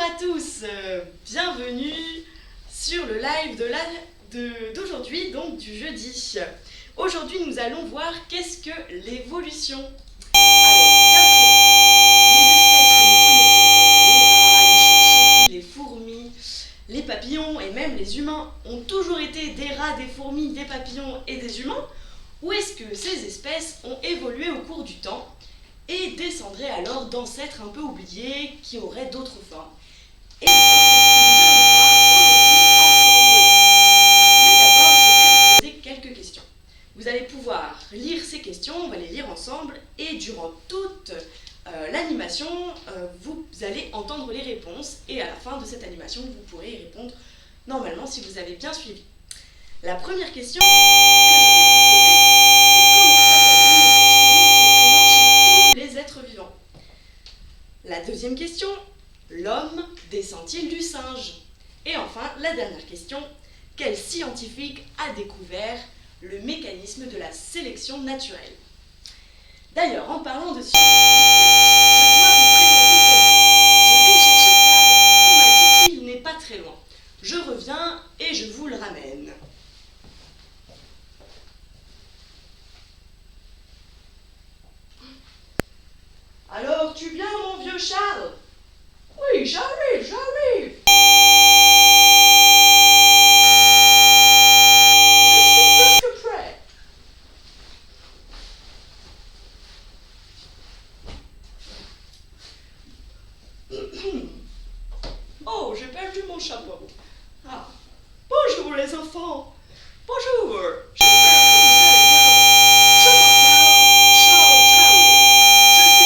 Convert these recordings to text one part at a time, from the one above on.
à tous, bienvenue sur le live d'aujourd'hui, donc du jeudi. Aujourd'hui, nous allons voir qu'est-ce que l'évolution. Alors, d'après les espèces que nous connaissons comme les rats, les fourmis, les papillons et même les humains ont toujours été des rats, des fourmis, des papillons et des humains, ou est-ce que ces espèces ont évolué au cours du temps et descendraient alors d'ancêtres un peu oubliés qui auraient d'autres formes? Et bien, c'est ce que nous allons voir aujourd'hui ensemble. Mais d'abord, je vais vous poser quelques questions. Vous allez pouvoir lire ces questions, on va les lire ensemble, et durant toute l'animation, vous allez entendre les réponses, et à la fin de cette animation, vous pourrez y répondre normalement si vous avez bien suivi. La première question que je vais vous poser, c'est comment s'appellent les êtres vivants chez tous les êtres vivants? La deuxième question, l'homme descend-il du singe? Et enfin, la dernière question, quel scientifique a découvert le mécanisme de la sélection naturelle? D'ailleurs, en parlant de scientifique, je vais chercher ça, on m'a dit qu'il n'est pas très loin. Je reviens et je vous le ramène. Alors, tu viens, mon vieux Charles? Oui, j'arrive, j'arrive. Je suis presque prêt. Oh, j'ai perdu mon chapeau. Ah. Bonjour les enfants. Bonjour. Je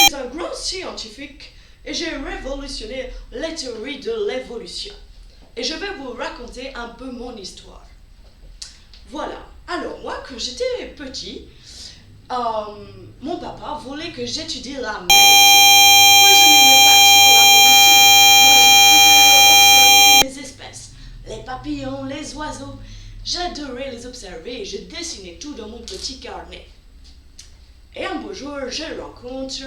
suis un grand scientifique et j'ai révolutionné la théorie de l'évolution. Et je vais vous raconter un peu mon histoire. Voilà. Alors moi, quand j'étais petit, mon papa voulait que j'étudie la médecine. Moi, je n'aimais pas trop la médecine. Moi, je préférais observer les espèces, les papillons, les oiseaux. J'adorais les observer et je dessinais tout dans mon petit carnet. Et un beau jour, je rencontre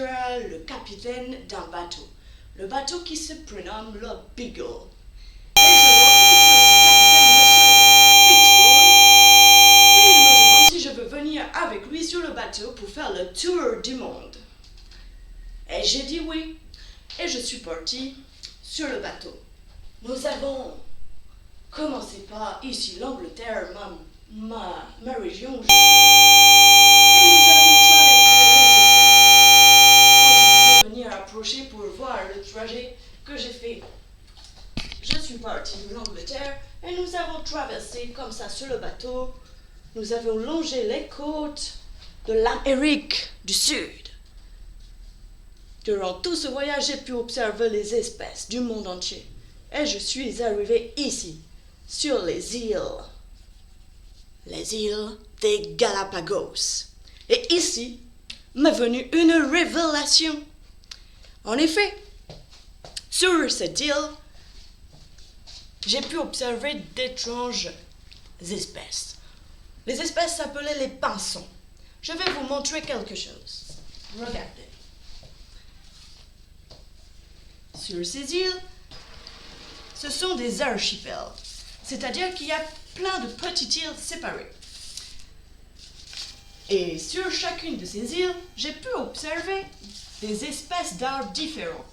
le capitaine d'un bateau. Le bateau qui se prénomme le Beagle. Et je rencontre le Fitzroy. Et il me demande si je veux venir avec lui sur le bateau pour faire le tour du monde. Et j'ai dit oui. Et je suis partie sur le bateau. Nous avons commencé par ici l'Angleterre, ma région. Et nous avons traversé venir approcher pour voir le trajet que j'ai fait. Je suis partie de l'Angleterre et nous avons traversé comme ça sur le bateau. Nous avons longé les côtes de l'Amérique du Sud. Durant tout ce voyage, j'ai pu observer les espèces du monde entier. Et je suis arrivée ici, sur les îles des Galapagos. Et ici m'est venue une révélation. En effet, sur cette île, j'ai pu observer d'étranges espèces. Les espèces s'appelaient les pinsons. Je vais vous montrer quelque chose. Regardez. Sur ces îles, ce sont des archipels, c'est-à-dire qu'il y a plein de petites îles séparées. Et sur chacune de ces îles, j'ai pu observer des espèces d'arbres différents.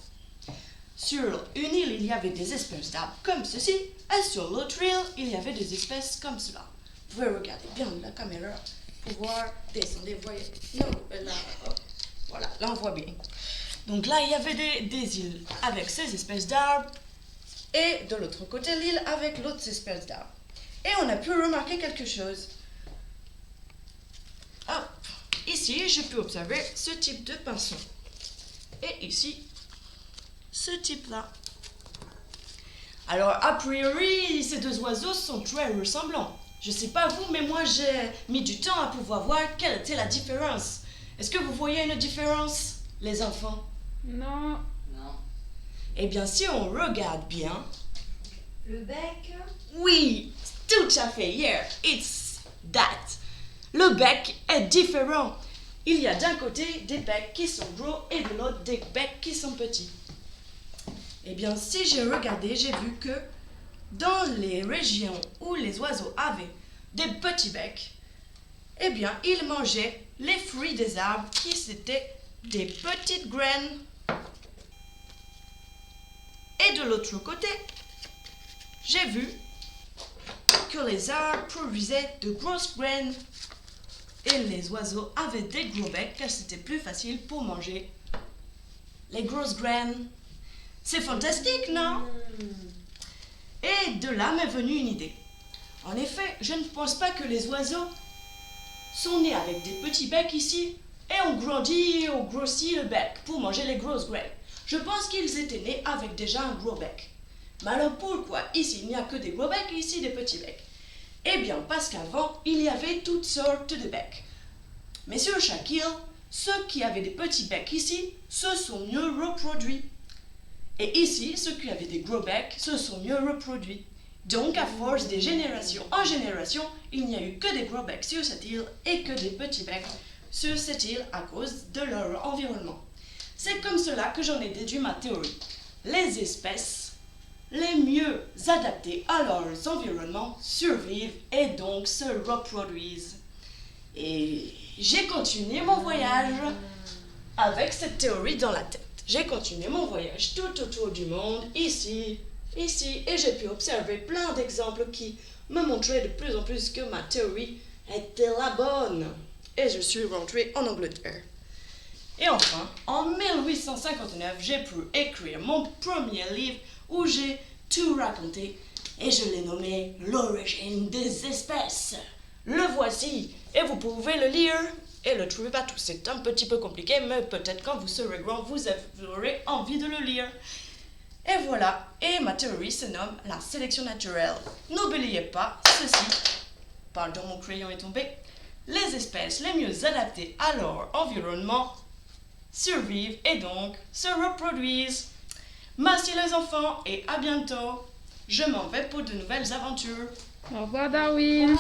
Sur une île, il y avait des espèces d'arbres comme ceci, et sur l'autre île, il y avait des espèces comme cela. Vous pouvez regarder bien la caméra pour voir, descendez, voyez. Non, là, voilà, là on voit bien. Donc là, il y avait des îles avec ces espèces d'arbres, et de l'autre côté, l'île avec l'autre espèce d'arbre. Et on a pu remarquer quelque chose. Ah, ici, j'ai pu observer ce type de pinson. Et ici, ce type-là. Alors, a priori, ces deux oiseaux sont très ressemblants. Je ne sais pas vous, mais moi, j'ai mis du temps à pouvoir voir quelle était la différence. Est-ce que vous voyez une différence, les enfants? Non. Eh bien, si on regarde bien... Le bec? Oui, tout à fait, yeah, it's that. Le bec est différent. Il y a d'un côté des becs qui sont gros et de l'autre des becs qui sont petits. Eh bien, si j'ai regardé, j'ai vu que dans les régions où les oiseaux avaient des petits becs, eh bien, ils mangeaient les fruits des arbres qui étaient des petites graines. Et de l'autre côté, j'ai vu que les arbres produisaient de grosses graines et les oiseaux avaient des gros becs car c'était plus facile pour manger les grosses graines. C'est fantastique, non? Et de là m'est venue une idée. En effet, je ne pense pas que les oiseaux sont nés avec des petits becs ici et ont grandi et ont grossi le bec pour manger les grosses graines. Je pense qu'ils étaient nés avec déjà un gros bec. Mais alors pourquoi ici il n'y a que des gros becs et ici des petits becs? Eh bien parce qu'avant il y avait toutes sortes de becs. Mais sur chaque île, ceux qui avaient des petits becs ici se sont mieux reproduits. Et ici, ceux qui avaient des gros becs se sont mieux reproduits. Donc à force des générations en génération, il n'y a eu que des gros becs sur cette île et que des petits becs sur cette île à cause de leur environnement. C'est comme cela que j'en ai déduit ma théorie. Les espèces les mieux adaptées à leurs environnements survivent et donc se reproduisent. Et j'ai continué mon voyage avec cette théorie dans la tête. J'ai continué mon voyage tout autour du monde, ici, et j'ai pu observer plein d'exemples qui me montraient de plus en plus que ma théorie était la bonne. Et je suis rentrée en Angleterre. Et enfin, en 1859, j'ai pu écrire mon premier livre où j'ai tout raconté et je l'ai nommé L'origine des espèces. Le voici et vous pouvez le lire et le trouver partout. C'est un petit peu compliqué, mais peut-être quand vous serez grand, vous aurez envie de le lire. Et voilà, et ma théorie se nomme la sélection naturelle. N'oubliez pas ceci, pardon mon crayon est tombé, les espèces les mieux adaptées à leur environnement survivent et donc se reproduisent. Merci les enfants et à bientôt. Je m'en vais pour de nouvelles aventures. Au revoir Darwin.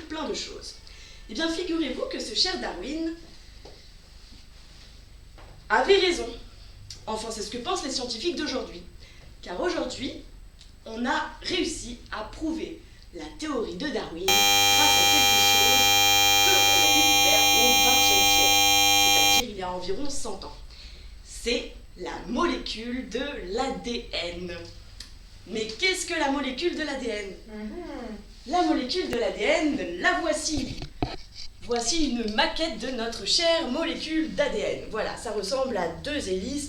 Plein de choses. Eh bien, figurez-vous que ce cher Darwin avait raison. Enfin, c'est ce que pensent les scientifiques d'aujourd'hui. Car aujourd'hui, on a réussi à prouver la théorie de Darwin grâce à quelque chose qu'on a découvert au XXe siècle, c'est-à-dire il y a environ 100 ans. C'est la molécule de l'ADN. Mais qu'est-ce que la molécule de l'ADN? La molécule de l'ADN, la voici. Voici une maquette de notre chère molécule d'ADN. Voilà, ça ressemble à deux hélices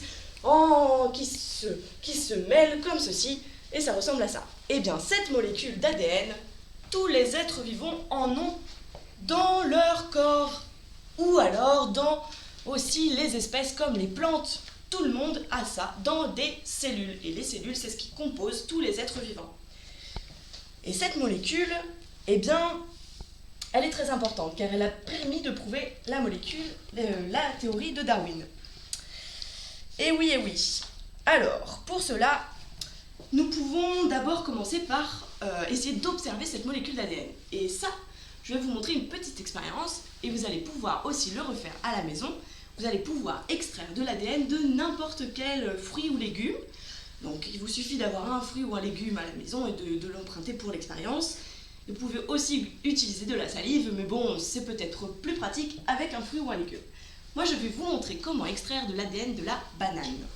qui se mêlent comme ceci, et ça ressemble à ça. Eh bien, cette molécule d'ADN, tous les êtres vivants en ont dans leur corps, ou alors dans aussi les espèces comme les plantes. Tout le monde a ça dans des cellules, et les cellules, c'est ce qui compose tous les êtres vivants. Et cette molécule, eh bien, elle est très importante car elle a permis de prouver la théorie de Darwin. Et oui, et oui. Alors, pour cela, nous pouvons d'abord commencer par essayer d'observer cette molécule d'ADN. Et ça, je vais vous montrer une petite expérience et vous allez pouvoir aussi le refaire à la maison. Vous allez pouvoir extraire de l'ADN de n'importe quel fruit ou légume. Donc il vous suffit d'avoir un fruit ou un légume à la maison et de l'emprunter pour l'expérience. Vous pouvez aussi utiliser de la salive, mais bon, c'est peut-être plus pratique avec un fruit ou un légume. Moi, je vais vous montrer comment extraire de l'ADN de la banane.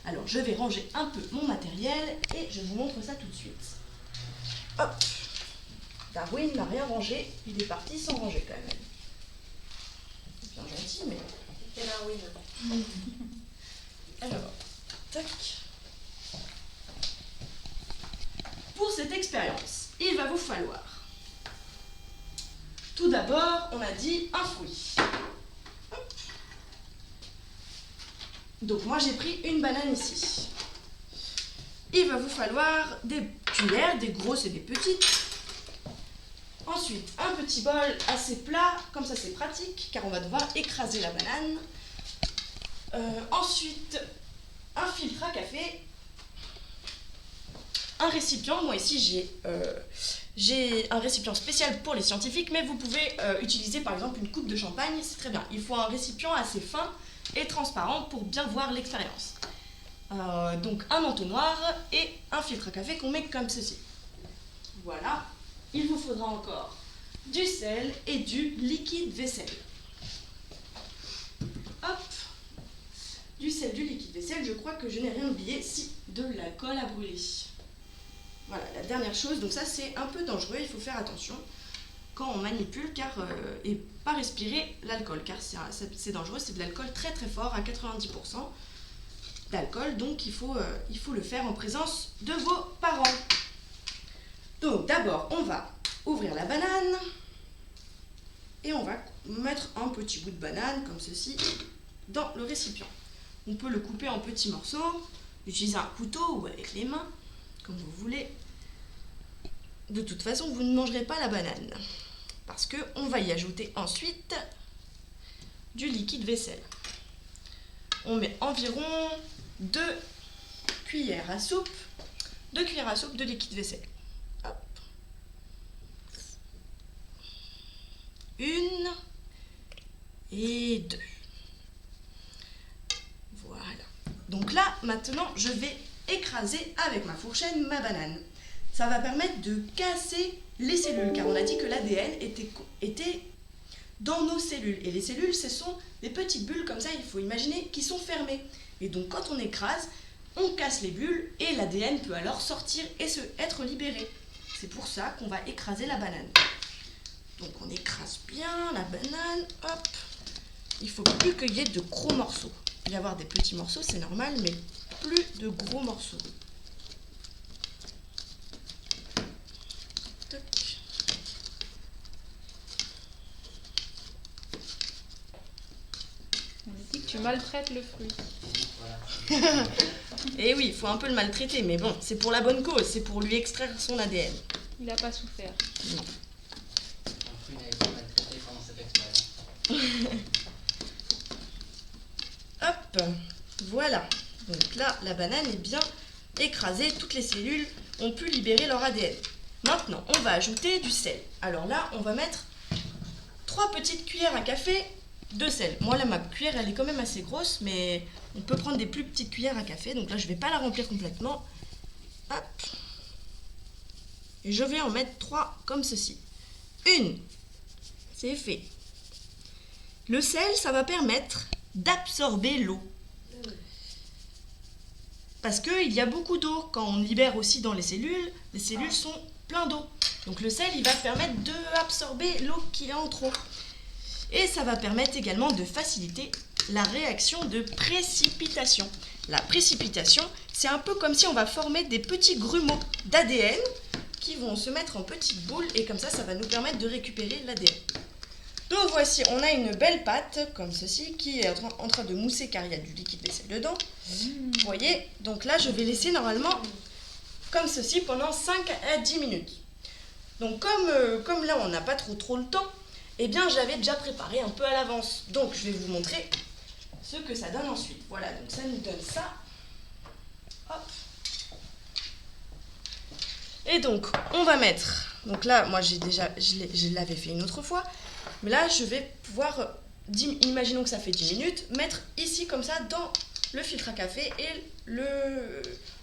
Alors, je vais ranger un peu mon matériel et je vous montre ça tout de suite. Hop! Darwin n'a rien rangé, il est parti sans ranger quand même. C'est bien gentil, mais... C'est Darwin. Alors, tac. Pour cette expérience, il va vous falloir, tout d'abord, on a dit un fruit. Hop. Donc moi j'ai pris une banane ici. Il va vous falloir des cuillères, des grosses et des petites. Ensuite, un petit bol assez plat, comme ça c'est pratique, car on va devoir écraser la banane. Ensuite, un filtre à café, un récipient. Moi ici j'ai un récipient spécial pour les scientifiques, mais vous pouvez utiliser par exemple une coupe de champagne, c'est très bien. Il faut un récipient assez fin et transparent pour bien voir l'expérience. Donc un entonnoir et un filtre à café qu'on met comme ceci. Voilà, il vous faudra encore du sel et du liquide vaisselle. Hop, du sel, du liquide vaisselle, je crois que je n'ai rien oublié, si, de l'alcool à brûler. Voilà, la dernière chose, donc ça c'est un peu dangereux, il faut faire attention quand on manipule et pas respirer l'alcool, car c'est dangereux, c'est de l'alcool très très fort, à 90% d'alcool, donc il faut le faire en présence de vos parents. Donc d'abord, on va ouvrir la banane et on va mettre un petit bout de banane, comme ceci, dans le récipient. On peut le couper en petits morceaux, utiliser un couteau ou avec les mains, comme vous voulez. De toute façon, vous ne mangerez pas la banane, parce qu'on va y ajouter ensuite du liquide vaisselle. On met environ 2 cuillères à soupe de liquide vaisselle. Hop. 1 et 2. Voilà. Donc là, maintenant, je vais écraser avec ma fourchette ma banane. Ça va permettre de casser les cellules, car on a dit que l'ADN était dans nos cellules. Et les cellules, ce sont des petites bulles comme ça, il faut imaginer, qui sont fermées. Et donc quand on écrase, on casse les bulles et l'ADN peut alors sortir et être libéré. C'est pour ça qu'on va écraser la banane. Donc on écrase bien la banane, hop. Il ne faut plus qu'il y ait de gros morceaux. Il peut y avoir des petits morceaux, c'est normal, mais plus de gros morceaux. Toc. On dit que tu maltraites le fruit. Et oui, il faut un peu le maltraiter, mais bon, c'est pour la bonne cause, c'est pour lui extraire son ADN. Il n'a pas souffert. Non. Un fruit n'a été maltraité pendant cette expérience. Hop, voilà. Donc là, la banane est bien écrasée, toutes les cellules ont pu libérer leur ADN. Maintenant, on va ajouter du sel. Alors là, on va mettre 3 petites cuillères à café de sel. Moi là, ma cuillère, elle est quand même assez grosse, mais on peut prendre des plus petites cuillères à café. Donc là, je ne vais pas la remplir complètement. Hop. Et je vais en mettre 3 comme ceci. 1, c'est fait. Le sel, ça va permettre d'absorber l'eau. Parce qu'il y a beaucoup d'eau. Quand on libère aussi dans les cellules sont pleines d'eau. Donc le sel, il va permettre d'absorber l'eau qui est en trop. Et ça va permettre également de faciliter la réaction de précipitation. La précipitation, c'est un peu comme si on va former des petits grumeaux d'ADN qui vont se mettre en petites boules et comme ça, ça va nous permettre de récupérer l'ADN. Donc voici, on a une belle pâte comme ceci qui est en train de mousser car il y a du liquide vaisselle dedans. Vous voyez, donc là, je vais laisser normalement comme ceci pendant 5 à 10 minutes. Donc comme là, on n'a pas trop le temps, eh bien, j'avais déjà préparé un peu à l'avance. Donc, je vais vous montrer ce que ça donne ensuite. Voilà, donc ça nous donne ça. Hop. Et donc, on va mettre... Donc là, moi, je l'avais fait une autre fois. Mais là, je vais pouvoir, imaginons que ça fait 10 minutes, mettre ici, comme ça, dans le filtre à café et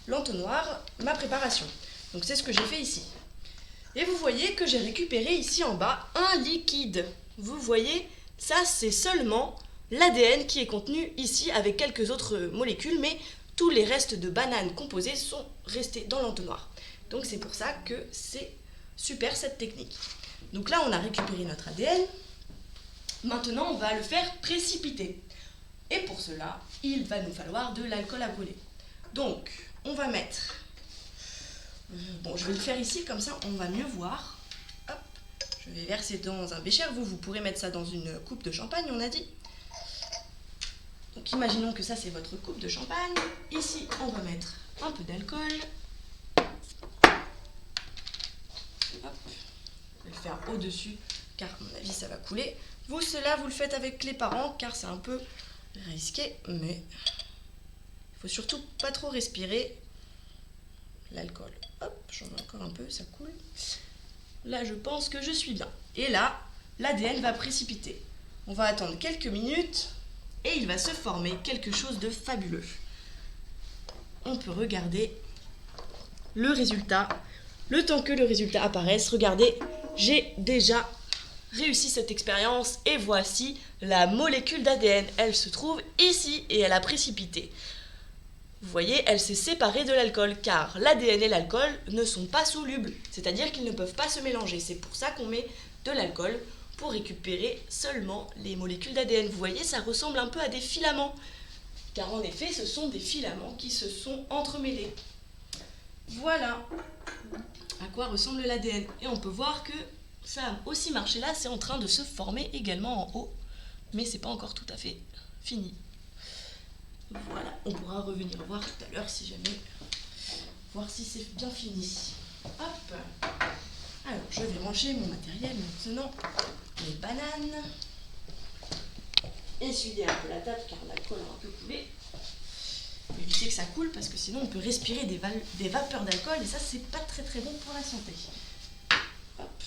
l'entonnoir, ma préparation. Donc, c'est ce que j'ai fait ici. Et vous voyez que j'ai récupéré ici en bas un liquide. Vous voyez, ça c'est seulement l'ADN qui est contenu ici avec quelques autres molécules, mais tous les restes de bananes composées sont restés dans l'entonnoir. Donc c'est pour ça que c'est super cette technique. Donc là on a récupéré notre ADN. Maintenant on va le faire précipiter. Et pour cela, il va nous falloir de l'alcool à brûler. Donc on va mettre... Bon, je vais le faire ici, comme ça on va mieux voir. Hop, je vais verser dans un bécher. Vous pourrez mettre ça dans une coupe de champagne, on a dit. Donc imaginons que ça c'est votre coupe de champagne. Ici, on va mettre un peu d'alcool. Hop, je vais le faire au-dessus, car à mon avis ça va couler. Cela, vous le faites avec les parents, car c'est un peu risqué, mais il faut surtout pas trop respirer l'alcool. Hop, j'en mets encore un peu, ça coule. Là, je pense que je suis bien. Et là, l'ADN va précipiter. On va attendre quelques minutes et il va se former quelque chose de fabuleux. On peut regarder le résultat. Le temps que le résultat apparaisse, regardez, j'ai déjà réussi cette expérience et voici la molécule d'ADN. Elle se trouve ici et elle a précipité. Vous voyez, elle s'est séparée de l'alcool car l'ADN et l'alcool ne sont pas solubles, c'est-à-dire qu'ils ne peuvent pas se mélanger. C'est pour ça qu'on met de l'alcool pour récupérer seulement les molécules d'ADN. Vous voyez, ça ressemble un peu à des filaments, car en effet, ce sont des filaments qui se sont entremêlés. Voilà à quoi ressemble l'ADN. Et on peut voir que ça a aussi marché là, c'est en train de se former également en haut, mais c'est pas encore tout à fait fini. Voilà, on pourra revenir voir tout à l'heure si jamais, voir si c'est bien fini. Hop. Alors, je vais ranger mon matériel maintenant. Les bananes. Essuyer un peu la table car l'alcool a un peu coulé. Éviter que ça coule parce que sinon on peut respirer des vapeurs d'alcool et ça c'est pas très très bon pour la santé. Hop.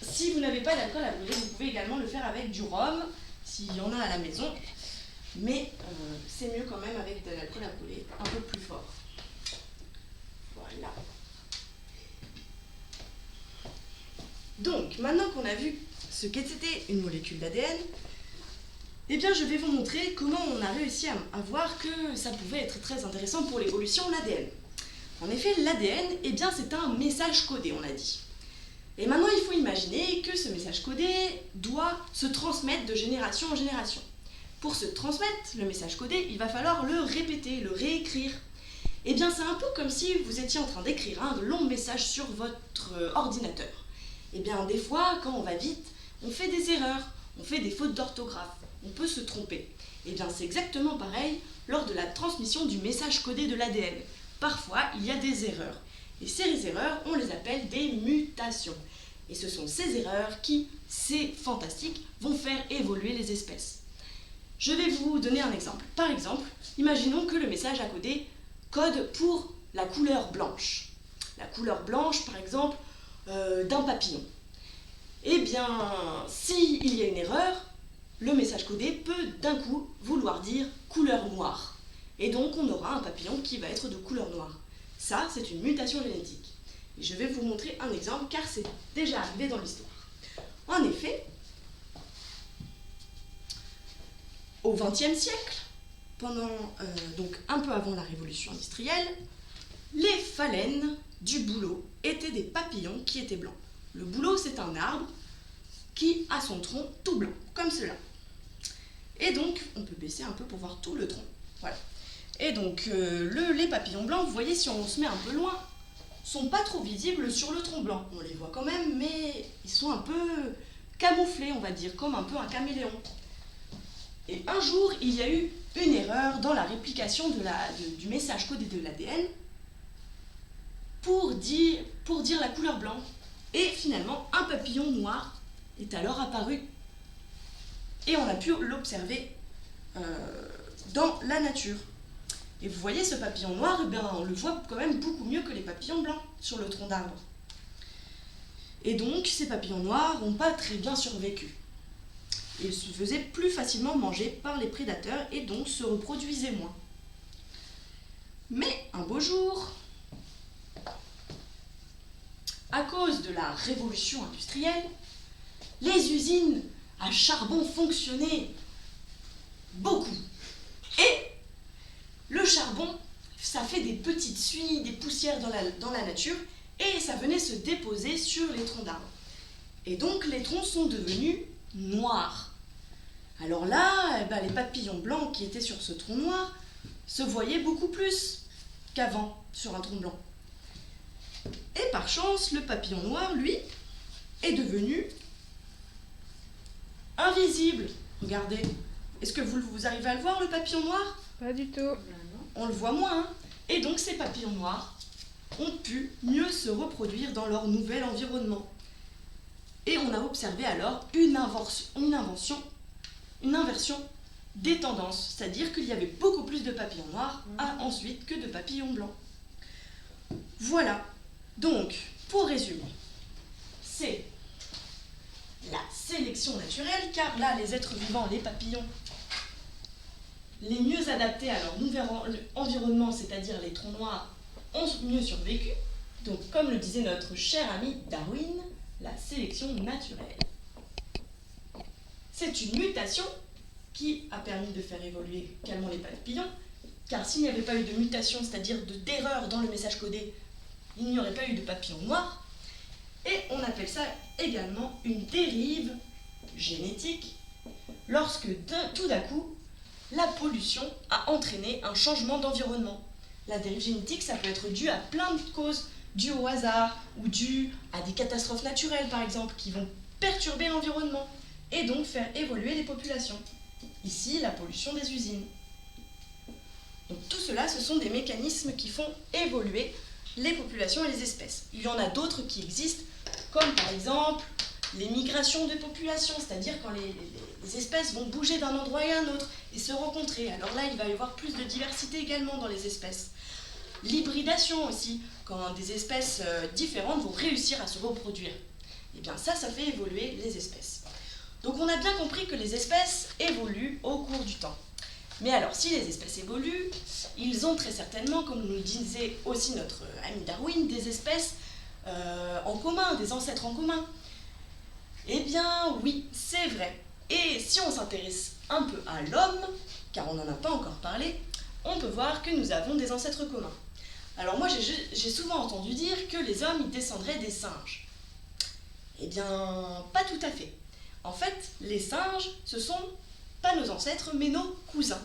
Si vous n'avez pas d'alcool à brûler, vous pouvez également le faire avec du rhum, s'il y en a à la maison. Mais c'est mieux quand même avec de l'alcool à brûler, un peu plus fort. Voilà. Donc, maintenant qu'on a vu ce qu'était une molécule d'ADN, eh bien, je vais vous montrer comment on a réussi à voir que ça pouvait être très intéressant pour l'évolution de l'ADN. En effet, l'ADN, eh bien, c'est un message codé, on a dit. Et maintenant, il faut imaginer que ce message codé doit se transmettre de génération en génération. Pour se transmettre le message codé, il va falloir le répéter, le réécrire. Eh bien, c'est un peu comme si vous étiez en train d'écrire un long message sur votre ordinateur. Eh bien, des fois, quand on va vite, on fait des erreurs, on fait des fautes d'orthographe, on peut se tromper. Eh bien, c'est exactement pareil lors de la transmission du message codé de l'ADN. Parfois, il y a des erreurs. Et ces erreurs, on les appelle des mutations. Et ce sont ces erreurs qui, c'est fantastique, vont faire évoluer les espèces. Je vais vous donner un exemple. Par exemple, imaginons que le message à coder code pour la couleur blanche. La couleur blanche, par exemple, d'un papillon. Eh bien, s'il y a une erreur, le message codé peut d'un coup vouloir dire couleur noire. Et donc, on aura un papillon qui va être de couleur noire. Ça, c'est une mutation génétique. Et je vais vous montrer un exemple car c'est déjà arrivé dans l'histoire. En effet, au XXe siècle, donc un peu avant la révolution industrielle, les phalènes du bouleau étaient des papillons qui étaient blancs. Le bouleau, c'est un arbre qui a son tronc tout blanc, comme cela. Et donc, on peut baisser un peu pour voir tout le tronc. Voilà. Et donc, les papillons blancs, vous voyez, si on se met un peu loin, sont pas trop visibles sur le tronc blanc. On les voit quand même, mais ils sont un peu camouflés, on va dire, comme un peu un caméléon. Et un jour, il y a eu une erreur dans la réplication du message codé de l'ADN pour dire la couleur blanc. Et finalement, un papillon noir est alors apparu. Et on a pu l'observer dans la nature. Et vous voyez, ce papillon noir, eh bien, on le voit quand même beaucoup mieux que les papillons blancs sur le tronc d'arbre. Et donc, ces papillons noirs n'ont pas très bien survécu. Ils se faisaient plus facilement manger par les prédateurs et donc se reproduisaient moins. Mais un beau jour, à cause de la révolution industrielle, les usines à charbon fonctionnaient beaucoup. Et le charbon, ça fait des petites suies, des poussières dans la nature, et ça venait se déposer sur les troncs d'arbres. Et donc les troncs sont devenus noirs. Alors là, les papillons blancs qui étaient sur ce tronc noir se voyaient beaucoup plus qu'avant sur un tronc blanc. Et par chance, le papillon noir, lui, est devenu invisible. Regardez. Est-ce que vous arrivez à le voir, le papillon noir ? Pas du tout. On le voit moins, hein. Et donc ces papillons noirs ont pu mieux se reproduire dans leur nouvel environnement. Et on a observé alors une invention une inversion des tendances, c'est-à-dire qu'il y avait beaucoup plus de papillons noirs ensuite que de papillons blancs. Voilà, donc pour résumer, c'est la sélection naturelle, car là les êtres vivants, les papillons, les mieux adaptés à leur nouvel environnement, c'est-à-dire les troncs noirs, ont mieux survécu. Donc comme le disait notre cher ami Darwin, la sélection naturelle. C'est une mutation qui a permis de faire évoluer calmement les papillons, car s'il n'y avait pas eu de mutation, c'est-à-dire d'erreur dans le message codé, il n'y aurait pas eu de papillons noirs. Et on appelle ça également une dérive génétique, lorsque tout d'un coup, la pollution a entraîné un changement d'environnement. La dérive génétique, ça peut être dû à plein de causes, dû au hasard ou dû à des catastrophes naturelles par exemple, qui vont perturber l'environnement et donc faire évoluer les populations. Ici, la pollution des usines. Donc tout cela, ce sont des mécanismes qui font évoluer les populations et les espèces. Il y en a d'autres qui existent, comme par exemple les migrations de populations, c'est-à-dire quand les espèces vont bouger d'un endroit à un autre et se rencontrer. Alors là, il va y avoir plus de diversité également dans les espèces. L'hybridation aussi, quand des espèces différentes vont réussir à se reproduire. Et bien ça fait évoluer les espèces. Donc on a bien compris que les espèces évoluent au cours du temps. Mais alors, si les espèces évoluent, ils ont très certainement, comme nous le disait aussi notre ami Darwin, des espèces en commun, des ancêtres en commun. Eh bien oui, c'est vrai. Et si on s'intéresse un peu à l'homme, car on n'en a pas encore parlé, on peut voir que nous avons des ancêtres communs. Alors moi, j'ai souvent entendu dire que les hommes, ils descendraient des singes. Eh bien, pas tout à fait. En fait, les singes, ce sont pas nos ancêtres, mais nos cousins.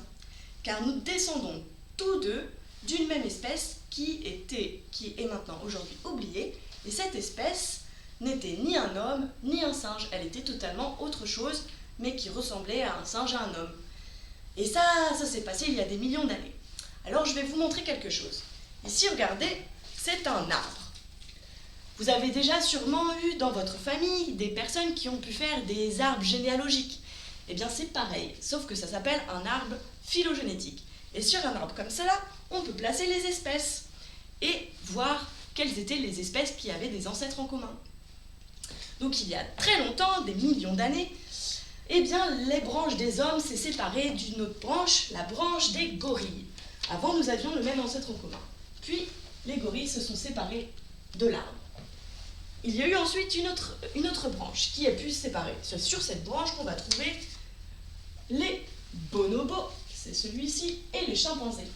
Car nous descendons tous deux d'une même espèce qui est maintenant aujourd'hui oubliée. Et cette espèce n'était ni un homme, ni un singe. Elle était totalement autre chose, mais qui ressemblait à un singe, à un homme. Et ça s'est passé il y a des millions d'années. Alors je vais vous montrer quelque chose. Ici, regardez, c'est un arbre. Vous avez déjà sûrement eu dans votre famille des personnes qui ont pu faire des arbres généalogiques. Eh bien c'est pareil, sauf que ça s'appelle un arbre phylogénétique. Et sur un arbre comme cela, on peut placer les espèces et voir quelles étaient les espèces qui avaient des ancêtres en commun. Donc il y a très longtemps, des millions d'années, eh bien les branches des hommes s'est séparées d'une autre branche, la branche des gorilles. Avant, nous avions le même ancêtre en commun. Puis, les gorilles se sont séparés de l'arbre. Il y a eu ensuite une autre branche qui a pu se séparer. C'est sur cette branche qu'on va trouver les bonobos, c'est celui-ci, et les chimpanzés.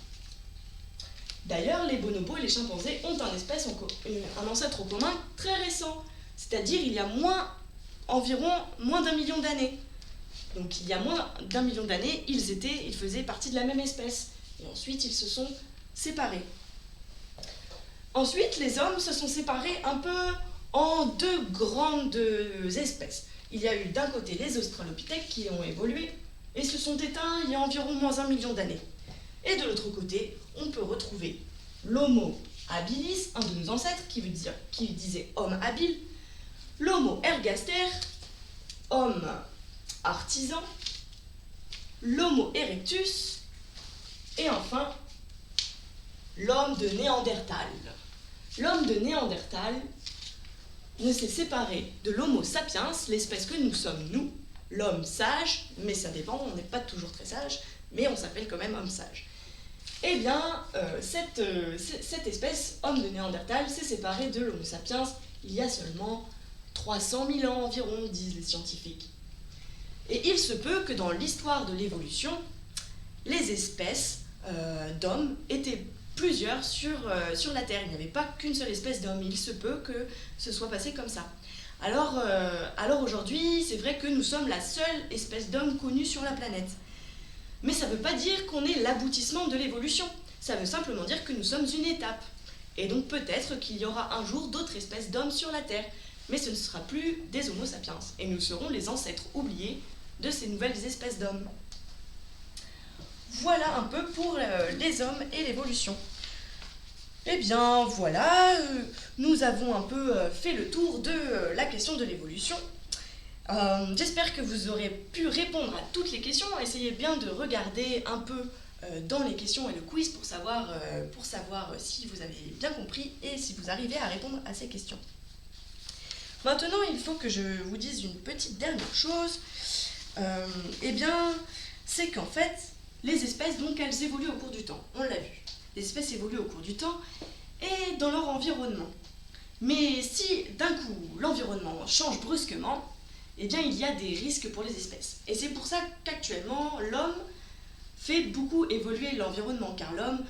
D'ailleurs, les bonobos et les chimpanzés ont un ancêtre en commun très récent, c'est-à-dire il y a environ moins d'1 million d'années. Donc il y a moins d'1 million d'années, ils faisaient partie de la même espèce. Et ensuite, ils se sont séparés. Ensuite, les hommes se sont séparés un peu en deux grandes espèces. Il y a eu d'un côté les australopithèques qui ont évolué et se sont éteints il y a environ moins 1 million d'années. Et de l'autre côté, on peut retrouver l'Homo habilis, un de nos ancêtres qui disait homme habile, l'Homo ergaster, homme artisan, l'Homo erectus, et enfin, l'homme de Néandertal. L'homme de Néandertal ne s'est séparé de l'Homo sapiens, l'espèce que nous sommes nous, l'homme sage, mais ça dépend, on n'est pas toujours très sage, mais on s'appelle quand même homme sage. Eh bien, cette espèce, homme de Néandertal, s'est séparée de l'Homo sapiens il y a seulement 300 000 ans environ, disent les scientifiques. Et il se peut que dans l'histoire de l'évolution, les espèces d'hommes étaient plusieurs sur la Terre. Il n'y avait pas qu'une seule espèce d'homme. Il se peut que ce soit passé comme ça. Alors aujourd'hui, c'est vrai que nous sommes la seule espèce d'homme connue sur la planète. Mais ça ne veut pas dire qu'on est l'aboutissement de l'évolution. Ça veut simplement dire que nous sommes une étape. Et donc peut-être qu'il y aura un jour d'autres espèces d'hommes sur la Terre. Mais ce ne sera plus des Homo sapiens. Et nous serons les ancêtres oubliés de ces nouvelles espèces d'hommes. Voilà un peu pour les hommes et l'évolution. Eh bien voilà, nous avons un peu fait le tour de la question de l'évolution. J'espère que vous aurez pu répondre à toutes les questions. Essayez bien de regarder un peu dans les questions et le quiz pour savoir si vous avez bien compris et si vous arrivez à répondre à ces questions. Maintenant, il faut que je vous dise une petite dernière chose. C'est qu'en fait, les espèces, donc, elles évoluent au cours du temps. On l'a vu. Les espèces évoluent au cours du temps et dans leur environnement. Mais si, d'un coup, l'environnement change brusquement, eh bien, il y a des risques pour les espèces. Et c'est pour ça qu'actuellement, l'homme fait beaucoup évoluer l'environnement, car l'homme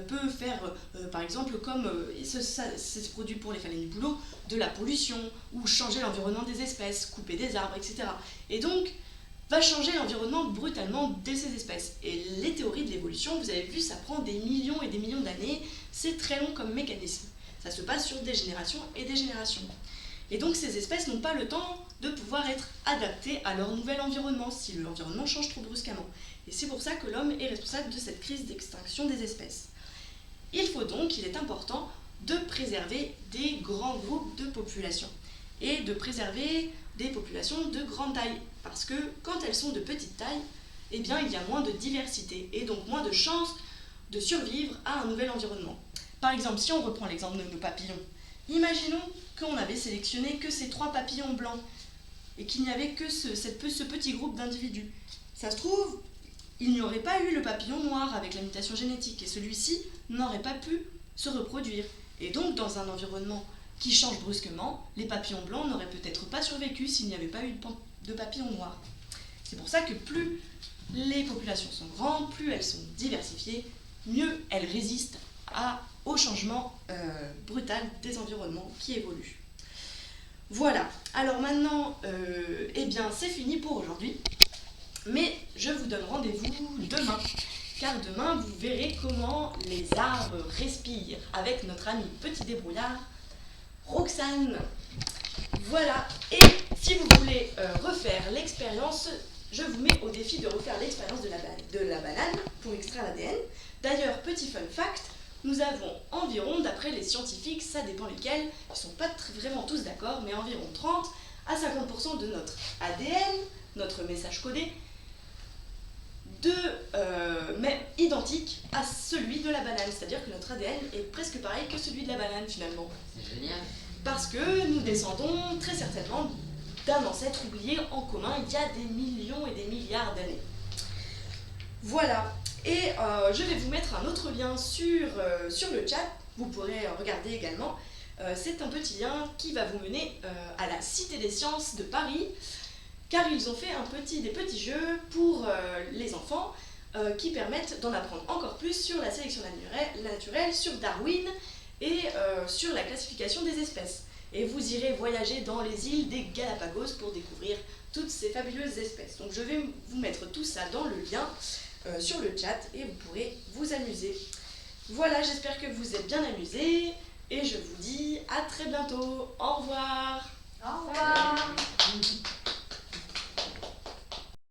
peut faire, par exemple, comme c'est produit pour les phalènes du boulot, de la pollution, ou changer l'environnement des espèces, couper des arbres, etc. Et donc, va changer l'environnement brutalement de ces espèces. Et les théories de l'évolution, vous avez vu, ça prend des millions et des millions d'années, c'est très long comme mécanisme. Ça se passe sur des générations et des générations. Et donc ces espèces n'ont pas le temps de pouvoir être adaptées à leur nouvel environnement, si l'environnement change trop brusquement. Et c'est pour ça que l'homme est responsable de cette crise d'extinction des espèces. Il est important de préserver des grands groupes de populations et de préserver des populations de grande taille. Parce que quand elles sont de petite taille, eh bien, il y a moins de diversité et donc moins de chances de survivre à un nouvel environnement. Par exemple, si on reprend l'exemple de nos papillons, imaginons qu'on avait sélectionné que ces 3 papillons blancs et qu'il n'y avait que ce petit groupe d'individus. Ça se trouve, il n'y aurait pas eu le papillon noir avec la mutation génétique et celui-ci n'aurait pas pu se reproduire. Et donc, dans un environnement qui change brusquement, les papillons blancs n'auraient peut-être pas survécu s'il n'y avait pas eu de papillons noirs. C'est pour ça que plus les populations sont grandes, plus elles sont diversifiées, mieux elles résistent au changement brutal des environnements qui évoluent. Voilà, alors maintenant, c'est fini pour aujourd'hui, mais je vous donne rendez-vous demain, car demain vous verrez comment les arbres respirent avec notre ami petit débrouillard, Roxane. Voilà, et si vous voulez refaire l'expérience, je vous mets au défi de refaire l'expérience de la banane pour extraire l'ADN. D'ailleurs, petit fun fact, nous avons environ, d'après les scientifiques, ça dépend lesquels, ils ne sont pas vraiment tous d'accord, mais environ 30 à 50% de notre ADN, notre message codé, mais identique à celui de la banane. C'est-à-dire que notre ADN est presque pareil que celui de la banane finalement. C'est génial. Parce que nous descendons très certainement d'un ancêtre oublié en commun il y a des millions et des milliards d'années. Voilà. Et je vais vous mettre un autre lien sur le chat, vous pourrez regarder également. C'est un petit lien qui va vous mener à la Cité des Sciences de Paris, car ils ont fait des petits jeux pour les enfants qui permettent d'en apprendre encore plus sur la sélection naturelle, sur Darwin et sur la classification des espèces. Et vous irez voyager dans les îles des Galapagos pour découvrir toutes ces fabuleuses espèces. Donc je vais vous mettre tout ça dans le lien sur le chat et vous pourrez vous amuser. Voilà, j'espère que vous êtes bien amusés et je vous dis à très bientôt. Au revoir. Au revoir.